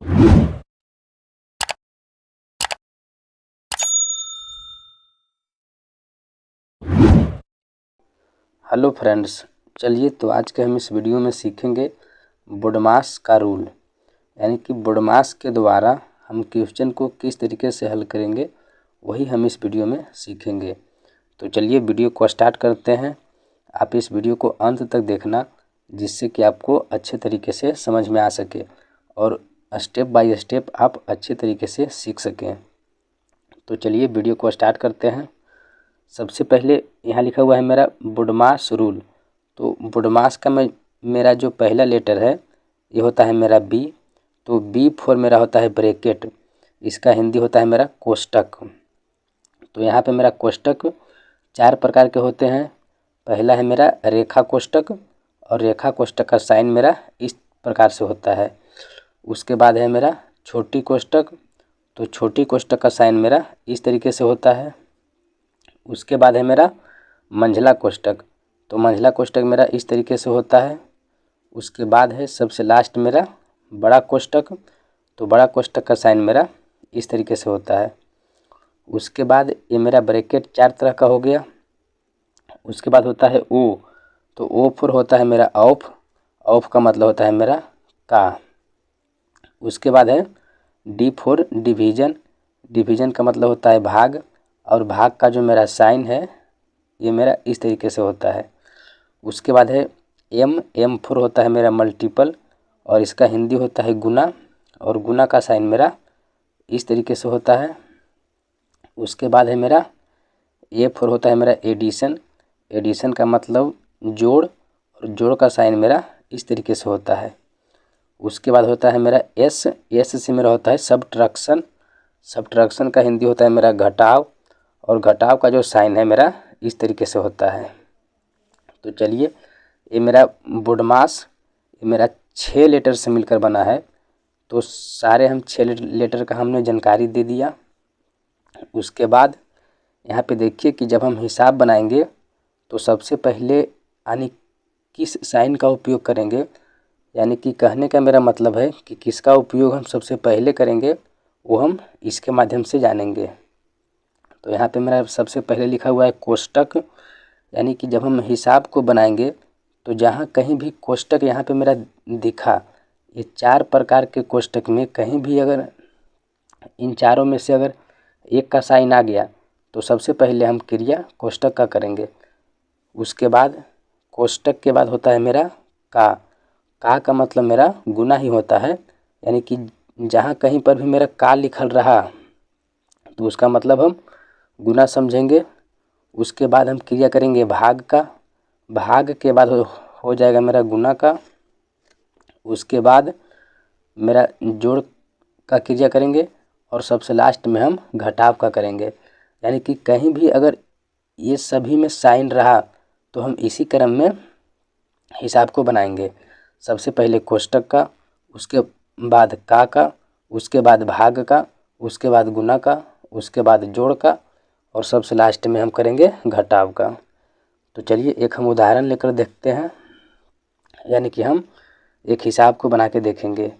Hello friends, चलिए तो आज के हम इस वीडियो में सीखेंगे बोडमास का रूल, यानी कि बोडमास के द्वारा हम क्वेश्चन को किस तरीके से हल करेंगे वही हम इस वीडियो में सीखेंगे। तो चलिए वीडियो को स्टार्ट करते हैं। आप इस वीडियो को अंत तक देखना, जिससे कि आपको अच्छे तरीके से समझ में आ सके और स्टेप बाय स्टेप आप अच्छे तरीके से सीख सकें। तो चलिए वीडियो को स्टार्ट करते हैं। सबसे पहले यहाँ लिखा हुआ है मेरा बोडमास रूल। तो बोडमास का मेरा जो पहला लेटर है ये होता है मेरा बी। तो बी फॉर मेरा होता है ब्रैकेट, इसका हिंदी होता है मेरा कोष्टक। तो यहाँ पे मेरा कोष्टक 4 प्रकार के होते हैं। पहला है मेरा रेखा कोष्टक, और रेखा कोष्टक का साइन मेरा इस प्रकार से होता है। उसके बाद है मेरा छोटी कोष्टक। तो छोटी कोष्टक का साइन मेरा इस तरीके से होता है। उसके बाद है मेरा मंझला कोष्टक। तो मंझला कोष्टक मेरा इस तरीके से होता है। उसके बाद है सबसे लास्ट मेरा बड़ा कोष्टक। तो बड़ा कोष्टक का साइन मेरा इस तरीके से होता है। उसके बाद ये मेरा ब्रैकेट 4 तरह का हो गया। उसके बाद होता है ओ। तो ओ फॉर होता है मेरा ऑफ। ऑफ का मतलब होता है मेरा का। उसके बाद है डी फॉर डिवीजन। डिवीजन का मतलब होता है भाग, और भाग का जो मेरा साइन है ये मेरा इस तरीके से होता है। उसके बाद है एम। एम फॉर होता है मेरा मल्टीपल, और इसका हिंदी होता है गुना, और गुना का साइन मेरा इस तरीके से होता है। उसके बाद है मेरा ए फॉर होता है मेरा एडिशन। एडिशन का मतलब जोड़, और जोड़ का साइन मेरा इस तरीके से होता है। उसके बाद होता है मेरा एस। एस से मेरा होता है सबट्रैक्शन। सबट्रैक्शन का हिंदी होता है मेरा घटाव, और घटाव का जो साइन है मेरा इस तरीके से होता है। तो चलिए, ये मेरा बोडमास ये मेरा 6 लेटर से मिलकर बना है। तो सारे हम 6 लेटर का हमने जानकारी दे दिया। उसके बाद यहाँ पे देखिए कि जब हम हिसाब बनाएंगे तो सबसे पहले यानी किस साइन का उपयोग करेंगे, यानी कि कहने का मेरा मतलब है कि किसका उपयोग हम सबसे पहले करेंगे वो हम इसके माध्यम से जानेंगे। तो यहाँ पे मेरा सबसे पहले लिखा हुआ है कोष्टक, यानी कि जब हम हिसाब को बनाएंगे तो जहाँ कहीं भी कोष्टक यहाँ पे मेरा दिखा, ये 4 प्रकार के कोष्टक में कहीं भी अगर इन चारों में से अगर एक का साइन आ गया तो सबसे पहले हम क्रिया कोष्टक का करेंगे। उसके बाद कोष्टक के बाद होता है मेरा का। का मतलब मेरा गुना ही होता है, यानी कि जहाँ कहीं पर भी मेरा का लिखल रहा तो उसका मतलब हम गुना समझेंगे। उसके बाद हम क्रिया करेंगे भाग का। भाग के बाद हो जाएगा मेरा गुना का। उसके बाद मेरा जोड़ का क्रिया करेंगे, और सबसे लास्ट में हम घटाव का करेंगे। यानी कि कहीं भी अगर ये सभी में साइन रहा तो हम इसी क्रम में हिसाब को बनाएंगे। सबसे पहले कोष्टक का, उसके बाद का, उसके बाद भाग का, उसके बाद गुना का, उसके बाद जोड़ का, और सबसे लास्ट में हम करेंगे घटाव का। तो चलिए एक हम उदाहरण लेकर देखते हैं, यानी कि हम एक हिसाब को बना के देखेंगे।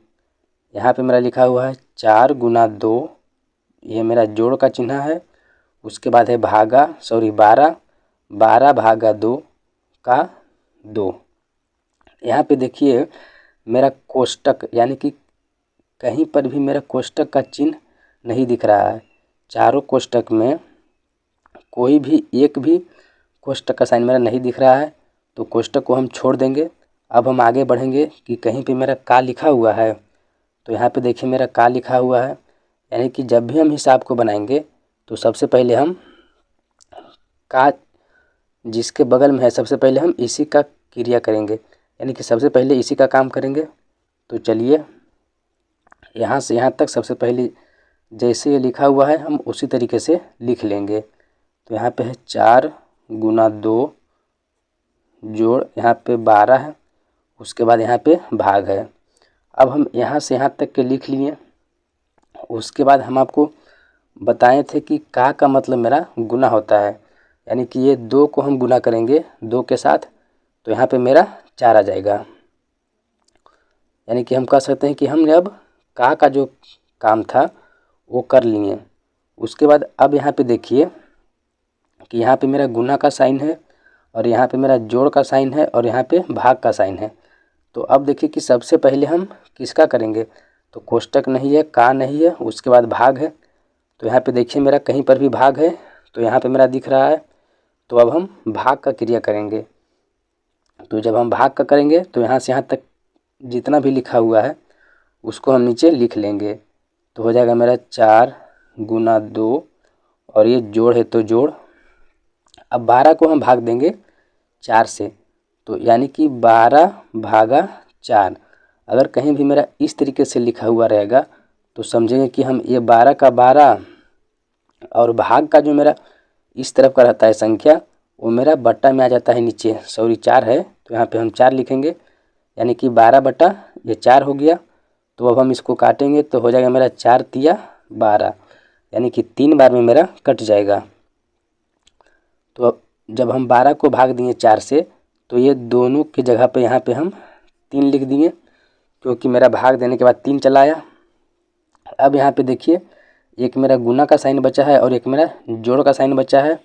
यहाँ पे मेरा लिखा हुआ है 4 गुना 2, ये मेरा जोड़ का चिन्ह है। उसके बाद है 12 भागा 2 का 2। यहाँ पे देखिए मेरा कोष्टक, यानी कि कहीं पर भी मेरा कोष्टक का चिन्ह नहीं दिख रहा है। चारों कोष्टक में कोई भी एक भी कोष्टक का साइन मेरा नहीं दिख रहा है, तो कोष्टक को हम छोड़ देंगे। अब हम आगे बढ़ेंगे कि कहीं पे मेरा का लिखा हुआ है। तो यहाँ पे देखिए मेरा का लिखा हुआ है, यानी कि जब भी हम हिसाब को बनाएंगे तो सबसे पहले हम का जिसके बगल में है सबसे पहले हम इसी का क्रिया करेंगे, यानी कि सबसे पहले इसी का काम करेंगे। तो चलिए यहाँ से यहाँ तक सबसे पहले जैसे ये लिखा हुआ है हम उसी तरीके से लिख लेंगे। तो यहाँ पे है 4 गुना 2 जोड़ यहाँ पे 12 है। उसके बाद यहाँ पे भाग है। अब हम यहाँ से यहाँ तक के लिख लिए। उसके बाद हम आपको बताए थे कि का मतलब मेरा गुना होता है, यानी कि ये 2 को हम गुना करेंगे 2 के साथ, तो यहाँ पे मेरा 4 आ जाएगा। यानी कि हम कह सकते हैं कि हमने अब का जो काम था वो कर लिए। उसके बाद अब यहाँ पे देखिए कि यहाँ पे मेरा गुना का साइन है और यहाँ पे मेरा जोड़ का साइन है और यहाँ पे भाग का साइन है। तो अब देखिए कि सबसे पहले हम किसका करेंगे, तो कोष्टक नहीं है, का नहीं है, उसके बाद भाग है। तो यहाँ पे देखिए मेरा कहीं पर भी भाग है तो यहाँ पे मेरा दिख रहा है। तो अब हम भाग का क्रिया करेंगे। तो जब हम भाग का करेंगे तो यहाँ से यहाँ तक जितना भी लिखा हुआ है उसको हम नीचे लिख लेंगे। तो हो जाएगा मेरा 4 गुना 2 और ये जोड़ है तो जोड़। अब 12 को हम भाग देंगे 4 से, तो यानी कि 12 भागा 4। अगर कहीं भी मेरा इस तरीके से लिखा हुआ रहेगा तो समझेंगे कि हम ये 12 का 12 और भाग का जो मेरा इस तरफ का रहता है संख्या वो मेरा बट्टा में आ जाता है नीचे। सॉरी 4 है तो यहाँ पे हम 4 लिखेंगे, यानी कि 12 बटा ये 4 हो गया। तो अब हम इसको काटेंगे तो हो जाएगा मेरा 4 तिया 12, यानी कि 3 बार में मेरा कट जाएगा। तो अब जब हम 12 को भाग दिए 4 से तो ये दोनों की जगह पे यहाँ पे हम 3 लिख दिए, क्योंकि मेरा भाग देने के बाद 3 चला आया। अब यहाँ पे देखिए एक मेरा गुना का साइन बचा है और एक मेरा जोड़ का साइन बचा है।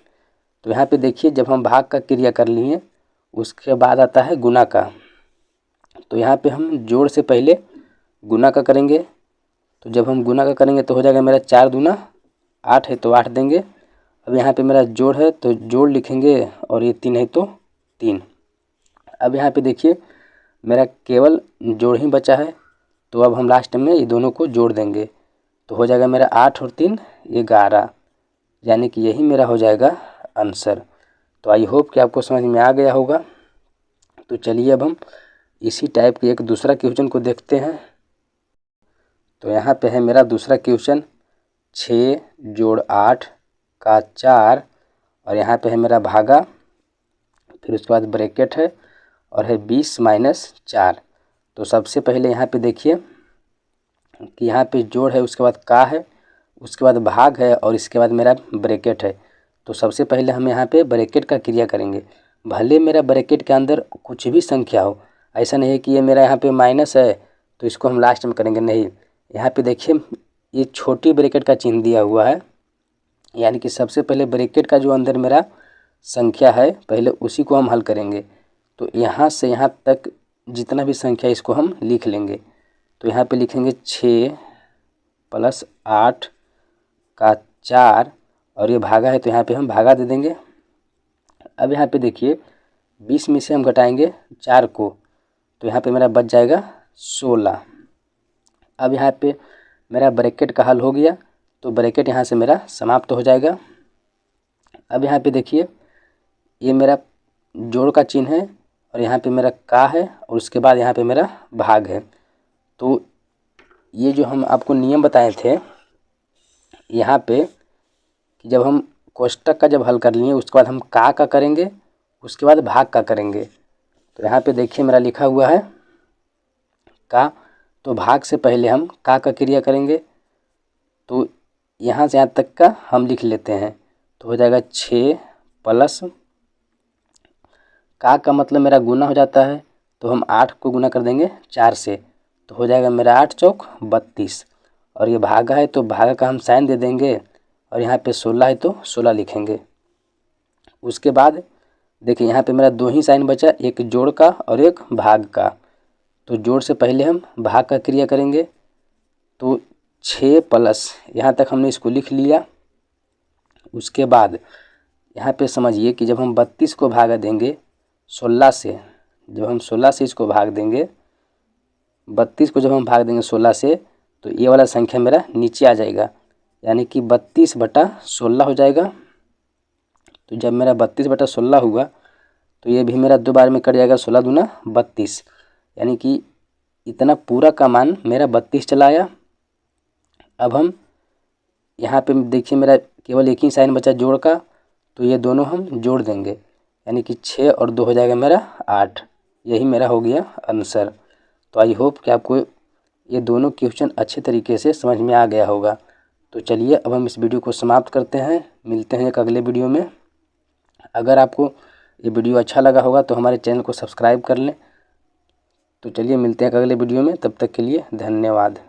तो यहाँ पे देखिए जब हम भाग का क्रिया कर लिए उसके बाद आता है गुना का। तो यहाँ पे हम जोड़ से पहले गुना का करेंगे। तो जब हम गुना का करेंगे तो हो जाएगा मेरा 4 दूना 8 है तो 8 देंगे। अब यहाँ पे मेरा जोड़ है तो जोड़ लिखेंगे और ये 3 है तो 3। अब यहाँ पे देखिए मेरा केवल जोड़ ही बचा है, तो अब हम लास्ट में ये दोनों को जोड़ देंगे। तो हो जाएगा मेरा 8 और 3 11, यानी कि यही मेरा हो जाएगा आंसर। तो आई होप कि आपको समझ में आ गया होगा। तो चलिए अब हम इसी टाइप के एक दूसरा क्वेश्चन को देखते हैं। तो यहाँ पे है मेरा दूसरा क्वेश्चन 6 जोड़ 8 का 4 और यहाँ पे है मेरा भागा, फिर उसके बाद ब्रैकेट है और है 20 माइनस 4। तो सबसे पहले यहाँ पे देखिए कि यहाँ पे जोड़ है, उसके बाद का है, उसके बाद भाग है और इसके बाद मेरा ब्रैकेट है। तो सबसे पहले हम यहाँ पे ब्रैकेट का क्रिया करेंगे। भले मेरा ब्रैकेट के अंदर कुछ भी संख्या हो, ऐसा नहीं है कि ये मेरा यहाँ पे माइनस है तो इसको हम लास्ट में करेंगे, नहीं। यहाँ पे देखिए ये छोटी ब्रैकेट का चिन्ह दिया हुआ है, यानी कि सबसे पहले ब्रैकेट का जो अंदर मेरा संख्या है पहले उसी को हम हल करेंगे। तो यहाँ से यहाँ तक जितना भी संख्या इसको हम लिख लेंगे। तो यहाँ पे लिखेंगे 6 + 8 का 4 और ये भागा है तो यहाँ पे हम भागा दे देंगे। अब यहाँ पे देखिए 20 में से हम घटाएंगे 4 को, तो यहाँ पे मेरा बच जाएगा 16। अब यहाँ पे मेरा ब्रैकेट का हल हो गया, तो ब्रैकेट यहाँ से मेरा समाप्त हो जाएगा। अब यहाँ पे देखिए ये मेरा जोड़ का चिन्ह है और यहाँ पे मेरा का है और उसके बाद यहाँ पे मेरा भाग है। तो ये जो हम आपको नियम बताए थे यहाँ पे कि जब हम कोष्टक का जब हल कर लिए उसके बाद हम का करेंगे, उसके बाद भाग का करेंगे। तो यहाँ पे देखिए मेरा लिखा हुआ है का, तो भाग से पहले हम का क्रिया करेंगे। तो यहाँ से यहाँ तक का हम लिख लेते हैं। तो हो जाएगा 6 प्लस का मतलब मेरा गुना हो जाता है, तो हम 8 को गुना कर देंगे 4 से, तो हो जाएगा मेरा 8 चौक 32। और ये भागा है तो भागा का हम साइन दे देंगे और यहाँ पे 16 है तो 16 लिखेंगे। उसके बाद देखिए यहाँ पे मेरा 2 ही साइन बचा, एक जोड़ का और एक भाग का। तो जोड़ से पहले हम भाग का क्रिया करेंगे। तो 6 प्लस यहाँ तक हमने इसको लिख लिया। उसके बाद यहाँ पे समझिए कि जब हम 32 को भागा देंगे 16 से, जब हम 16 से इसको भाग देंगे, 32 को जब हम भाग देंगे 16 से, तो ये वाला संख्या मेरा नीचे आ जाएगा, यानी कि 32 बटा 16 हो जाएगा। तो जब मेरा 32 बटा 16 हुआ तो ये भी मेरा 2 बार में कट जाएगा, 16 दूना 32, यानी कि इतना पूरा का मान मेरा 32 चला आया। अब हम यहाँ पे देखिए मेरा केवल एक ही साइन बचा जोड़ का, तो ये दोनों हम जोड़ देंगे, यानी कि 6 और 2 हो जाएगा मेरा 8। यही मेरा हो गया आंसर। तो आई होप कि आपको ये दोनों क्वेश्चन अच्छे तरीके से समझ में आ गया होगा। तो चलिए अब हम इस वीडियो को समाप्त करते हैं, मिलते हैं एक अगले वीडियो में। अगर आपको ये वीडियो अच्छा लगा होगा तो हमारे चैनल को सब्सक्राइब कर लें। तो चलिए मिलते हैं एक अगले वीडियो में, तब तक के लिए धन्यवाद।